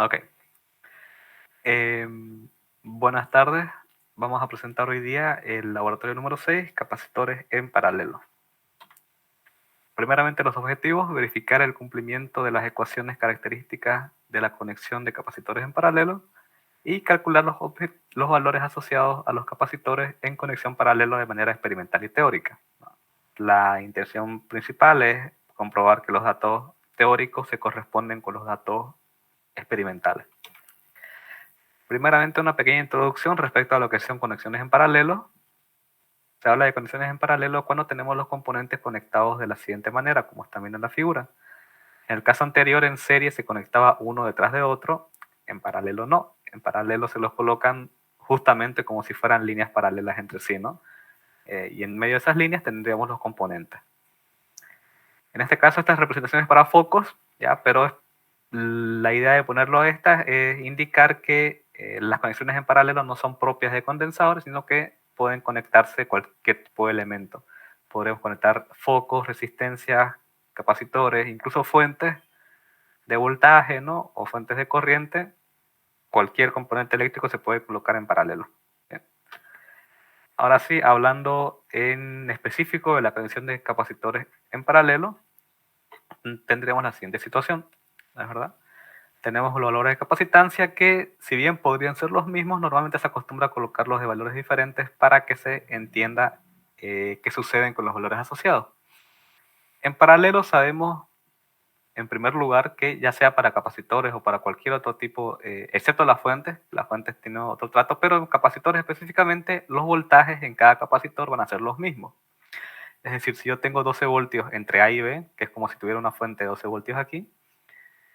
Ok. Buenas tardes. Vamos a presentar hoy día el laboratorio número 6, capacitores en paralelo. Primeramente, los objetivos: verificar el cumplimiento de las ecuaciones características de la conexión de capacitores en paralelo y calcular los valores asociados a los capacitores en conexión paralelo de manera experimental y teórica. La intención principal es comprobar que los datos teóricos se corresponden con los datos experimentales. Primeramente, una pequeña introducción respecto a lo que son conexiones en paralelo. Se habla de conexiones en paralelo cuando tenemos los componentes conectados de la siguiente manera, como están viendo en la figura. En el caso anterior, en serie se conectaba uno detrás de otro, en paralelo no. En paralelo se los colocan justamente como si fueran líneas paralelas entre sí, ¿no? Y en medio de esas líneas tendríamos los componentes. En este caso, estas representaciones para focos, ¿ya? Pero la idea de ponerlo a estas es indicar que las conexiones en paralelo no son propias de condensadores, sino que pueden conectarse cualquier tipo de elemento. Podremos conectar focos, resistencias, capacitores, incluso fuentes de voltaje, ¿no? O fuentes de corriente. Cualquier componente eléctrico se puede colocar en paralelo. Bien. Ahora sí, hablando en específico de la conexión de capacitores en paralelo, tendremos la siguiente situación, ¿no es verdad? Tenemos los valores de capacitancia que, si bien podrían ser los mismos, normalmente se acostumbra a colocarlos de valores diferentes para que se entienda qué suceden con los valores asociados. En paralelo sabemos, en primer lugar, que ya sea para capacitores o para cualquier otro tipo, excepto las fuentes tienen otro trato, pero en capacitores específicamente, los voltajes en cada capacitor van a ser los mismos. Es decir, si yo tengo 12 voltios entre A y B, que es como si tuviera una fuente de 12 voltios aquí,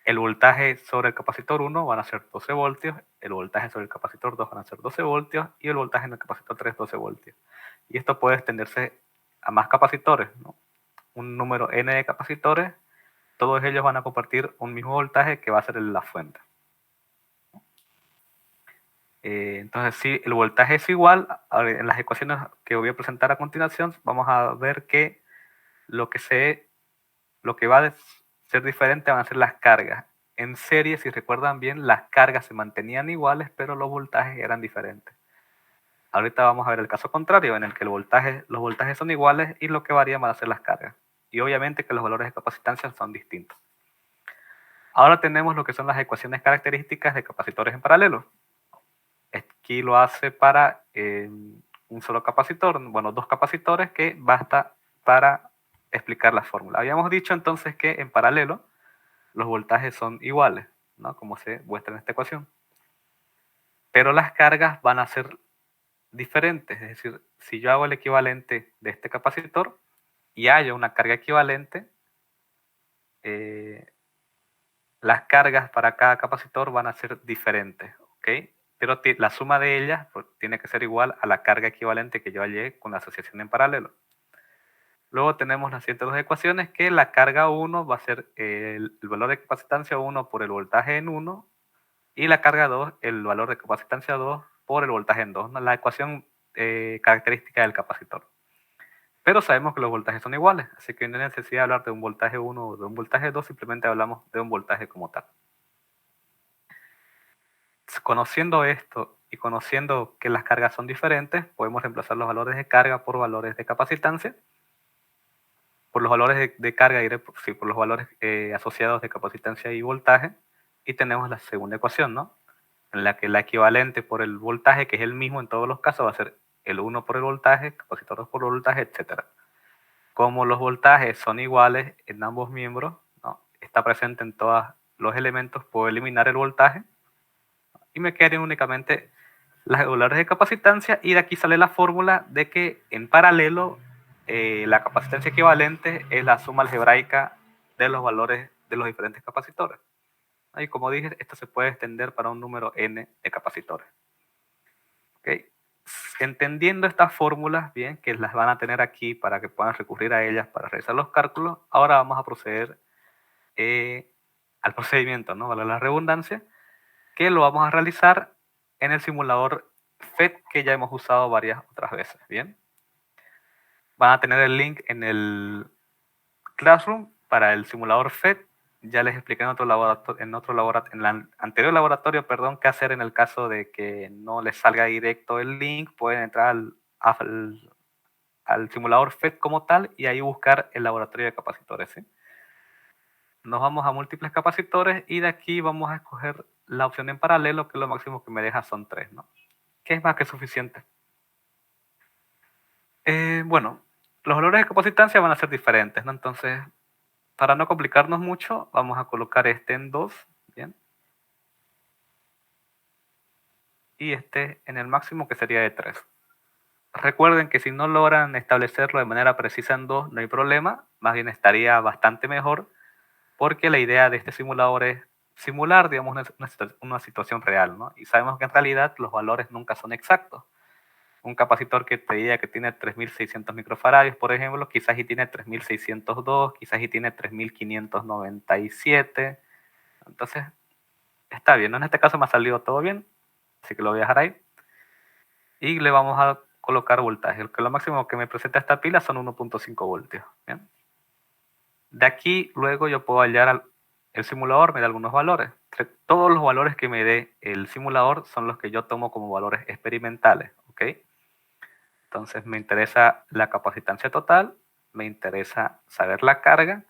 el voltaje sobre el capacitor 1 van a ser 12 voltios, el voltaje sobre el capacitor 2 van a ser 12 voltios y el voltaje en el capacitor 3 12 voltios. Y esto puede extenderse a más capacitores, ¿no? Un número n de capacitores, todos ellos van a compartir un mismo voltaje que va a ser la fuente. Entonces, si el voltaje es igual, en las ecuaciones que voy a presentar a continuación, vamos a ver que lo que va a ser diferente van a ser las cargas. En serie, si recuerdan bien, las cargas se mantenían iguales, pero los voltajes eran diferentes. Ahorita vamos a ver el caso contrario, en el que los voltajes son iguales y lo que varía van a ser las cargas. Y obviamente que los valores de capacitancia son distintos. Ahora tenemos lo que son las ecuaciones características de capacitores en paralelo. Aquí lo hace para un solo capacitor, bueno, dos capacitores, que basta para explicar la fórmula. Habíamos dicho entonces que en paralelo los voltajes son iguales, ¿no? Como se muestra en esta ecuación. Pero las cargas van a ser diferentes, es decir, si yo hago el equivalente de este capacitor y haya una carga equivalente, las cargas para cada capacitor van a ser diferentes, ¿ok? Pero la suma de ellas pues, tiene que ser igual a la carga equivalente que yo hallé con la asociación en paralelo. Luego tenemos las siguientes dos ecuaciones, que la carga 1 va a ser el valor de capacitancia 1 por el voltaje en 1, y la carga 2, el valor de capacitancia 2 por el voltaje en 2, ¿no? La ecuación característica del capacitor. Pero sabemos que los voltajes son iguales, así que no hay necesidad de hablar de un voltaje 1 o de un voltaje 2, simplemente hablamos de un voltaje como tal. Conociendo esto y conociendo que las cargas son diferentes, podemos reemplazar los valores de carga por valores de capacitancia. Por los valores de carga, sí, por los valores asociados de capacitancia y voltaje. Y tenemos la segunda ecuación, ¿no? En la que la equivalente por el voltaje, que es el mismo en todos los casos, va a ser el 1 por el voltaje, capacitor 2 por el voltaje, etc. Como los voltajes son iguales en ambos miembros, ¿no? Está presente en todos los elementos, puedo eliminar el voltaje y me quedarían únicamente las valores de capacitancia, y de aquí sale la fórmula de que en paralelo la capacitancia equivalente es la suma algebraica de los valores de los diferentes capacitores. Y como dije, esto se puede extender para un número n de capacitores. ¿Okay? Entendiendo estas fórmulas, bien, que las van a tener aquí para que puedan recurrir a ellas para realizar los cálculos, ahora vamos a proceder al procedimiento, ¿no? Vale la redundancia, que lo vamos a realizar en el simulador FET que ya hemos usado varias otras veces, ¿bien? Van a tener el link en el Classroom para el simulador FET. ya les expliqué en el anterior laboratorio, perdón, qué hacer en el caso de que no les salga directo el link. Pueden entrar al simulador FET como tal y ahí buscar el laboratorio de capacitores, ¿sí? Nos vamos a múltiples capacitores y de aquí vamos a escoger la opción en paralelo, que lo máximo que me deja son 3, ¿no? Que es más que suficiente. Bueno, los valores de capacitancia van a ser diferentes, ¿no? Entonces, para no complicarnos mucho, vamos a colocar este en 2, ¿bien? Y este en el máximo, que sería de 3. Recuerden que si no logran establecerlo de manera precisa en 2, no hay problema, más bien estaría bastante mejor, porque la idea de este simulador es simular, digamos, una situación real, ¿no? Y sabemos que en realidad los valores nunca son exactos. Un capacitor que te diga que tiene 3600 microfaradios, por ejemplo, quizás y tiene 3602, quizás y tiene 3597. Entonces, está bien, ¿no? En este caso me ha salido todo bien, así que lo voy a dejar ahí. Y le vamos a colocar voltaje, que lo máximo que me presenta esta pila son 1.5 voltios. ¿Bien? De aquí luego yo puedo hallar el simulador, me da algunos valores. Todos los valores que me dé el simulador son los que yo tomo como valores experimentales. ¿Ok? Entonces me interesa la capacitancia total, me interesa saber la carga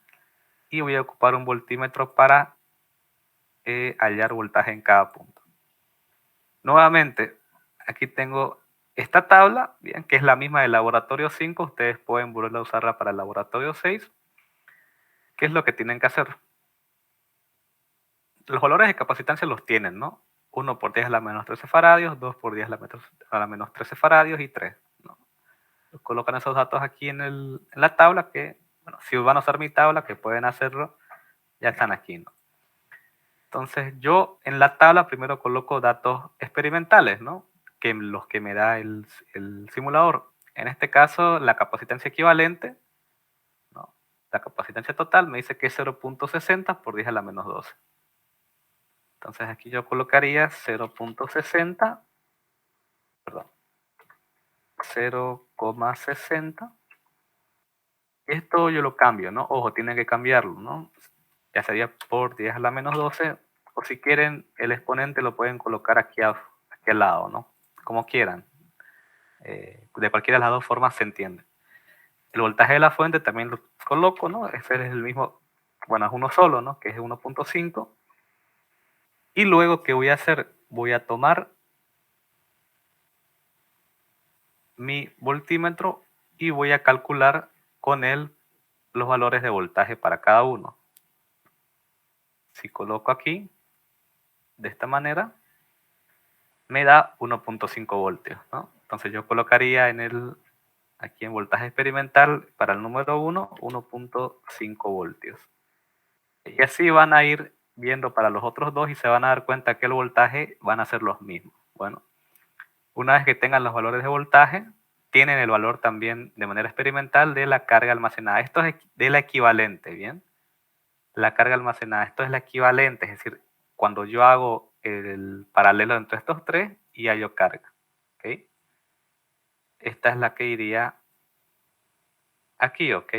y voy a ocupar un voltímetro para hallar voltaje en cada punto. Nuevamente, aquí tengo esta tabla, bien, que es la misma del laboratorio 5. Ustedes pueden volver a usarla para el laboratorio 6. ¿Qué es lo que tienen que hacer? Los valores de capacitancia los tienen, ¿no? 1 por 10 a la menos 13 faradios, 2 por 10 a la menos 13 faradios y 3, ¿no? Colocan esos datos aquí en la tabla, que, bueno, si van a usar mi tabla, que pueden hacerlo, ya están aquí, ¿no? Entonces yo en la tabla primero coloco datos experimentales, ¿no? Que los que me da el simulador. En este caso, la capacitancia equivalente, ¿no? La capacitancia total me dice que es 0.60 por 10 a la menos 12. Entonces aquí yo colocaría 0.60, perdón, 0,60. Esto yo lo cambio, ¿no? Ojo, tienen que cambiarlo, ¿no? Ya sería por 10 a la menos 12, o si quieren el exponente lo pueden colocar aquí al lado, ¿no? Como quieran. De cualquiera de las dos formas se entiende. El voltaje de la fuente también lo coloco, ¿no? Ese es el mismo, bueno, es uno solo, ¿no? Que es 1.5. Y luego, ¿qué voy a hacer? Voy a tomar mi voltímetro y voy a calcular con él los valores de voltaje para cada uno. Si coloco aquí, de esta manera, me da 1.5 voltios, ¿no? Entonces yo colocaría aquí en voltaje experimental para el número 1, 1.5 voltios. Y así van a ir viendo para los otros dos y se van a dar cuenta que el voltaje van a ser los mismos. Bueno, una vez que tengan los valores de voltaje, tienen el valor también de manera experimental de la carga almacenada. Esto es de la equivalente, ¿bien? La carga almacenada, esto es la equivalente, es decir, cuando yo hago el paralelo entre estos tres y hallo carga. ¿Ok? Esta es la que iría aquí, ¿ok?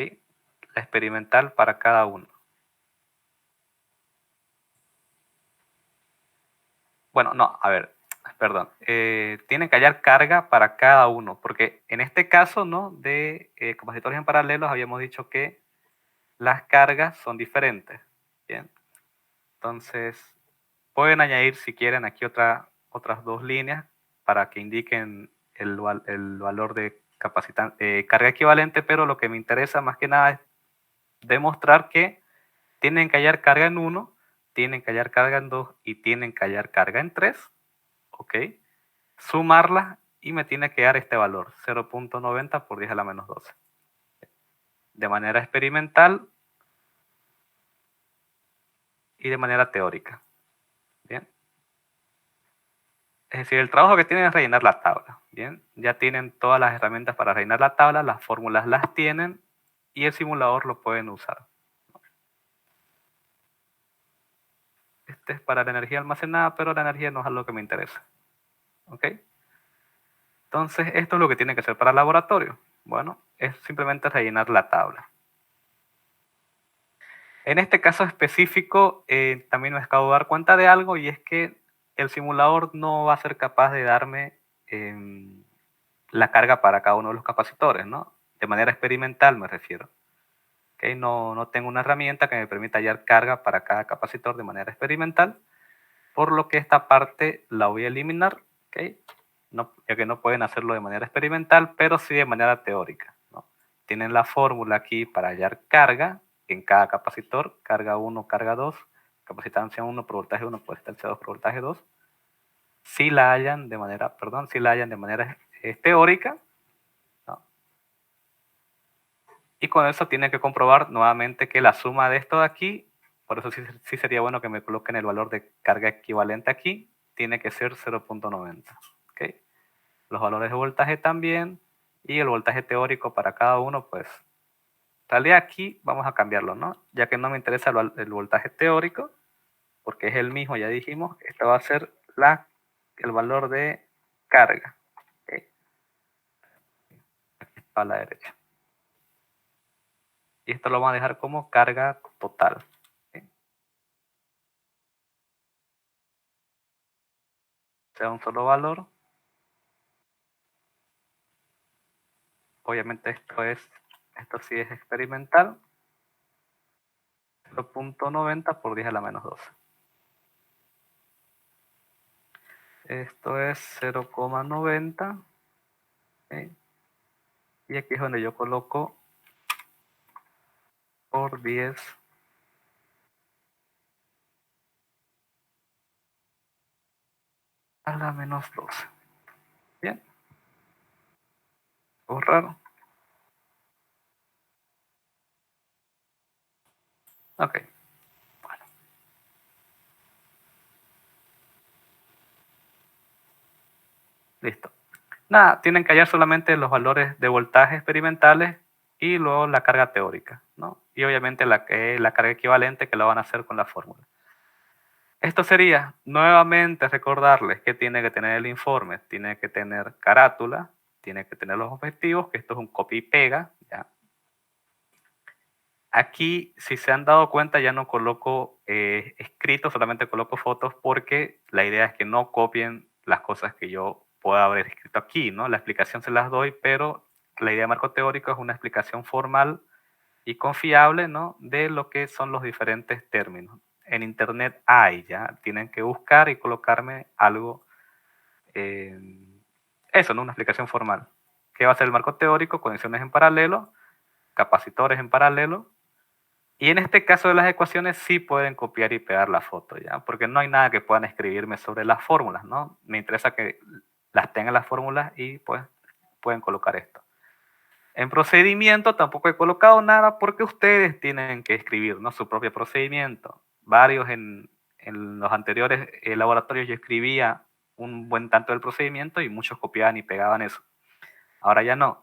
La experimental para cada uno. Bueno, no, a ver, perdón. Tienen que hallar carga para cada uno, porque en este caso, ¿no? De capacitores en paralelos habíamos dicho que las cargas son diferentes. Bien. Entonces, pueden añadir si quieren aquí otras dos líneas para que indiquen el valor de carga equivalente, pero lo que me interesa más que nada es demostrar que tienen que hallar carga en 1, tienen que hallar carga en 2 y tienen que hallar carga en 3, ¿ok? Sumarlas y me tiene que dar este valor, 0.90 por 10 a la menos 12. De manera experimental y de manera teórica. Bien. Es decir, el trabajo que tienen es rellenar la tabla. Bien. Ya tienen todas las herramientas para rellenar la tabla, las fórmulas las tienen y el simulador lo pueden usar. Este es para la energía almacenada, pero la energía no es algo que me interesa. ¿Ok? Entonces, esto es lo que tiene que hacer para el laboratorio. Bueno, es simplemente rellenar la tabla. En este caso específico, también me acabo de dar cuenta de algo, y es que el simulador no va a ser capaz de darme la carga para cada uno de los capacitores, ¿no? De manera experimental me refiero. ¿Okay? No tengo una herramienta que me permita hallar carga para cada capacitor de manera experimental, por lo que esta parte la voy a eliminar, ¿okay? No, ya que no pueden hacerlo de manera experimental, pero sí de manera teórica, ¿no? Tienen la fórmula aquí para hallar carga en cada capacitor, carga 1, carga 2, capacitancia 1 por voltaje 1 por distancia 2 por voltaje 2. Si la hallan de manera, si la hallan de manera teórica, ¿no? Y con eso tienen que comprobar nuevamente que la suma de esto de aquí, por eso sí sería bueno que me coloquen el valor de carga equivalente aquí, tiene que ser 0.90. ¿Okay? Los valores de voltaje también, y el voltaje teórico para cada uno, pues, en realidad aquí vamos a cambiarlo, ¿no? Ya que no me interesa el voltaje teórico, porque es el mismo, ya dijimos, esto va a ser el valor de carga. ¿Okay? Aquí está a la derecha. Y esto lo vamos a dejar como carga total. ¿Okay? Sea un solo valor. Obviamente esto sí es experimental. 0.90 por 10 a la menos 12. Esto es 0,90. ¿Okay? Y aquí es donde yo coloco por 10 a la menos 12. Bien. Borrar. Ok. Bueno. Listo. Nada, tienen que hallar solamente los valores de voltaje experimentales y luego la carga teórica, ¿no? Y obviamente la carga equivalente, que lo van a hacer con la fórmula. Esto sería, nuevamente, recordarles que tiene que tener el informe, tiene que tener carátula, tiene que tener los objetivos, que esto es un copia y pega, ¿ya? Aquí, si se han dado cuenta, ya no coloco escrito, solamente coloco fotos, porque la idea es que no copien las cosas que yo pueda haber escrito aquí, ¿no? La explicación se las doy, pero la idea de marco teórico es una explicación formal y confiable, ¿no? De lo que son los diferentes términos. En internet hay, ya, tienen que buscar y colocarme algo, eso, ¿no? Una explicación formal. ¿Qué va a ser el marco teórico? Conexiones en paralelo, capacitores en paralelo. Y en este caso de las ecuaciones sí pueden copiar y pegar la foto, ¿ya? Porque no hay nada que puedan escribirme sobre las fórmulas, ¿no? Me interesa que las tengan las fórmulas y pues pueden colocar esto. En procedimiento tampoco he colocado nada, porque ustedes tienen que escribir, ¿no? Su propio procedimiento. Varios en los anteriores laboratorios yo escribía un buen tanto del procedimiento y muchos copiaban y pegaban eso. Ahora ya no.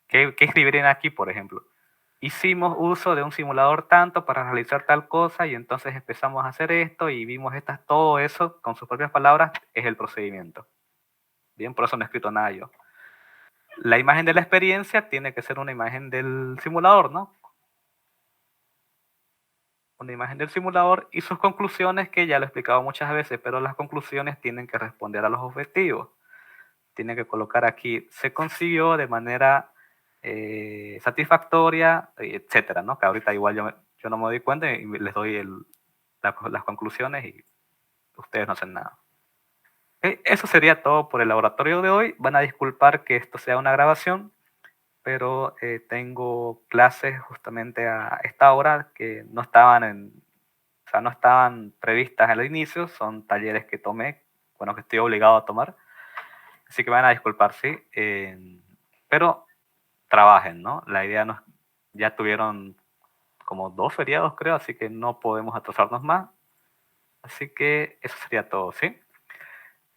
¿Qué escribirían aquí, por ejemplo? Hicimos uso de un simulador tanto para realizar tal cosa, y entonces empezamos a hacer esto y vimos todo eso con sus propias palabras, es el procedimiento. Bien, por eso no he escrito nada yo. La imagen de la experiencia tiene que ser una imagen del simulador, ¿no? Una imagen del simulador y sus conclusiones, que ya lo he explicado muchas veces, pero las conclusiones tienen que responder a los objetivos. Tienen que colocar aquí, se consiguió de manera satisfactoria, etcétera, ¿no? Que ahorita igual yo no me doy cuenta y les doy las conclusiones y ustedes no hacen nada. Eso sería todo por el laboratorio de hoy. Van a disculpar que esto sea una grabación, pero tengo clases justamente a esta hora que no estaban no estaban previstas al inicio, son talleres que tomé, bueno, que estoy obligado a tomar, así que me van a disculpar, sí, pero trabajen, ¿no? La idea no es, ya tuvieron como 2 feriados, creo, así que no podemos atrasarnos más, así que eso sería todo, ¿sí?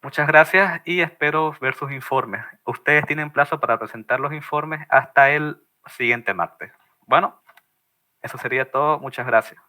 Muchas gracias y espero ver sus informes. Ustedes tienen plazo para presentar los informes hasta el siguiente martes. Bueno, eso sería todo. Muchas gracias.